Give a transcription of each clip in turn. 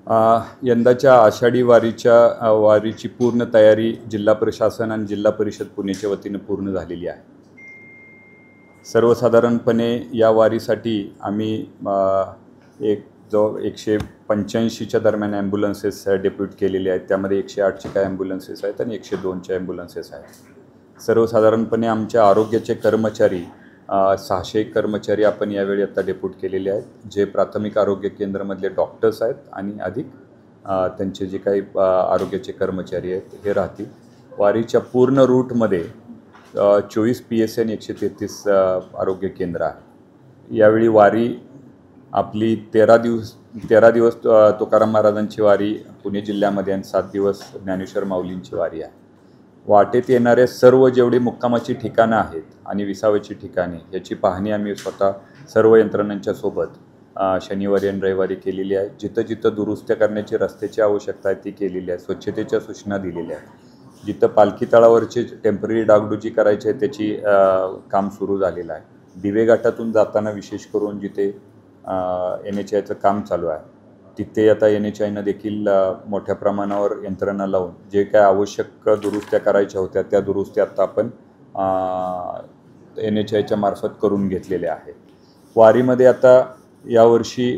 यंदाच्या आषाढी वारीची पूर्ण तयारी जिल्हा प्रशासन आणि जिल्हा परिषद पुणेच्या वतीनं पूर्ण झालेली आहे. सर्वसाधारणपणे या वारीसाठी आम्ही एक जो 185च्या दरम्यान ॲम्ब्युलन्सेस डेप्यूट केलेले आहेत. त्यामध्ये 108चे काही ॲम्ब्युलन्सेस आहेत आणि 102चे ॲम्ब्युलन्सेस आहेत. सर्वसाधारणपणे आमच्या आरोग्याचे कर्मचारी 600 कर्मचारी आपण यावेळी आता डेप्यूट केलेले आहेत, जे प्राथमिक आरोग्य केंद्रामधले डॉक्टर्स आहेत आणि अधिक त्यांचे जे काही आरोग्याचे कर्मचारी आहेत हे राहतील. वारीच्या पूर्ण रूटमध्ये 24 PSC आणि 133 आरोग्य केंद्र आहे. यावेळी वारी आपली 13 दिवस तुकाराम महाराजांची वारी पुणे जिल्ह्यामध्ये आणि 7 दिवस ज्ञानेश्वर माऊलींची वारी आहे. वाटेत येणारे सर्व जेवढी मुक्कामाची ठिकाणं आहेत आणि विसाव्याची ठिकाणे याची पाहणी आम्ही स्वतः सर्व यंत्रणांच्या सोबत शनिवारी आणि रविवारी केलेली आहे. जिथं जिथं दुरुस्त्या करण्याची रस्त्याची आवश्यकता आहे ती केलेली आहे. स्वच्छतेच्या सूचना दिलेल्या आहेत. जिथं पालखी तळावरची टेम्पररी डागडुजी करायची आहे त्याची काम सुरू झालेलं आहे. दिवे घाटातून जाताना विशेष करून जिथे NHIचं काम चालू आहे तिथे आता NHIनं देखील मोठ्या प्रमाणावर यंत्रणा लावून जे काय आवश्यक दुरुस्त्या करायच्या होत्या त्या दुरुस्त्या आता आपण NHIच्या मार्फत करून घेतलेल्या आहेत. वारीमध्ये आता यावर्षी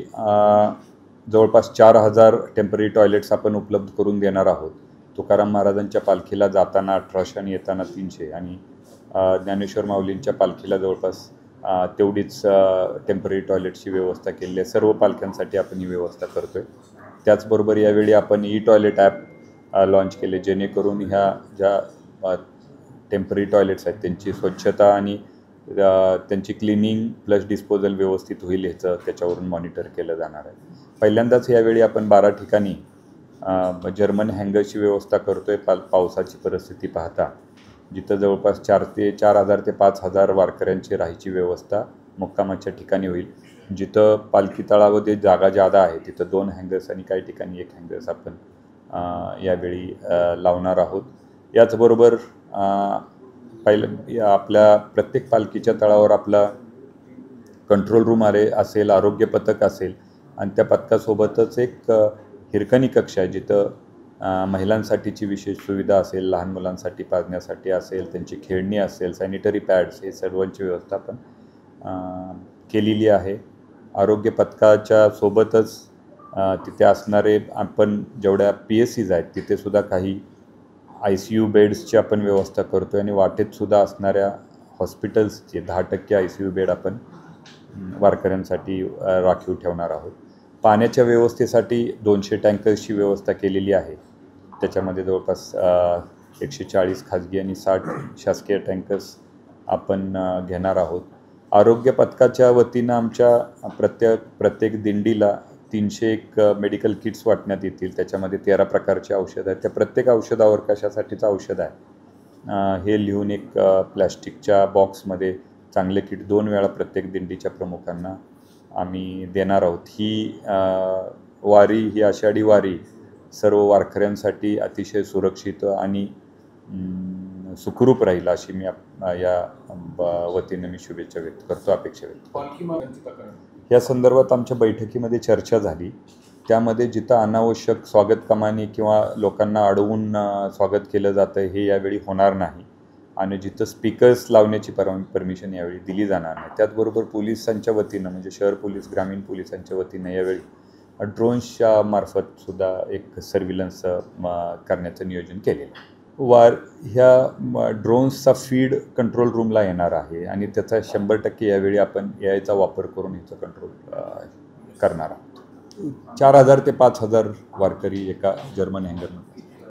जवळपास 4000 टेम्पररी टॉयलेट्स आपण उपलब्ध करून देणार आहोत. तुकाराम महाराजांच्या पालखीला जाताना 1800 आणि येताना 300 आणि ज्ञानेश्वर माऊलींच्या पालखीला जवळपास तेवढीच टेम्पररी टॉयलेटची व्यवस्था केलेली आहे. सर्व पालख्यांसाठी आपण ही व्यवस्था करतो आहे. त्याचबरोबर यावेळी आपण ई-टॉयलेट ॲप लॉन्च केले, जेणेकरून ह्या ज्या टेम्पररी टॉयलेट्स आहेत त्यांची स्वच्छता आणि त्यांची क्लिनिंग प्लस डिस्पोजल व्यवस्थित होईल ह्याचं त्याच्यावरून मॉनिटर केलं जाणार आहे. पहिल्यांदाच यावेळी आपण 12 ठिकाणी जर्मन हँगरची व्यवस्था करतो आहे पावसाची परिस्थिती पाहता, जिथं जवळपास 4000 ते 5000 वारकऱ्यांची राहायची व्यवस्था मुक्कामाच्या ठिकाणी होईल. जिथं पालखी तळामध्ये जागा जादा आहे तिथं 2 हँगर्स आणि काही ठिकाणी 1 हँगर्स आपण यावेळी लावणार आहोत. याचबरोबर आपल्या प्रत्येक पालखीच्या तळावर आपला कंट्रोल रूम असेल, आरोग्य पथक असेल आणि त्या पथकासोबतच एक हिरकणी कक्ष आहे जिथं महिलांसाठीची विशेष सुविधा असेल, लहान मुलांसाठी पाजण्यासाठी असेल, त्यांची खेळणी असेल, सॅनिटरी पॅड्स हे सर्वांची व्यवस्था आपण केलेली आहे. आरोग्य पथकाच्या सोबतच तिथे असणारे आपण जेवढ्या PSCs आहेत तिथेसुद्धा काही ICU बेड्सची आपण व्यवस्था करतो आहे आणि वाटेतसुद्धा असणाऱ्या हॉस्पिटल्सचे 10% ICU बेड आपण वारकऱ्यांसाठी राखीव ठेवणार आहोत. पाण्याच्या व्यवस्थेसाठी 200 टँकर्सची व्यवस्था केलेली आहे. त्याच्यामध्ये जवळपास 140 खाजगी आणि 60 शासकीय टँकर्स आपण घेणार आहोत. आरोग्य पथकाच्या वतीनं आमच्या प्रत्येक दिंडीला 301 मेडिकल किट्स वाटण्यात येतील. त्याच्यामध्ये 13 प्रकारचे औषध आहेत. त्या प्रत्येक औषधावर कशासाठीचं औषध आहे हे लिहून एक प्लॅस्टिकच्या बॉक्समध्ये चांगले किट 2 वेळा प्रत्येक दिंडीच्या प्रमुखांना आम्ही देणार आहोत. ही आषाढी वारी सर्व वारकऱ्यांसाठी अतिशय सुरक्षित आणि सुखरूप राहील अशी मी या वतीनं मी शुभेच्छा व्यक्त करतो, अपेक्षा व्यक्त करतो. या संदर्भात आमच्या बैठकीमध्ये चर्चा झाली. त्यामध्ये जिथं अनावश्यक स्वागत कमानी किंवा लोकांना अडवून स्वागत केलं जातं हे यावेळी होणार नाही आणि जिथं स्पीकर्स लावण्याची परमिशन यावेळी दिली जाणार नाही. त्याचबरोबर पोलिसांच्या वतीनं म्हणजे शहर पोलीस, ग्रामीण पोलिसांच्या वतीनं यावेळी ड्रोन्सच्या मार्फत सुद्धा एक सर्व्हिलन्स करण्याचं नियोजन केलेलं आहे. ह्या ड्रोन्सचा फीड कंट्रोल रूमला येणार आहे आणि त्याचा 100% यावेळी आपण AI चा वापर करून ह्याचं कंट्रोल करणार आहोत. 4000 ते 5000 वारकरी एका जर्मन हँगरमध्ये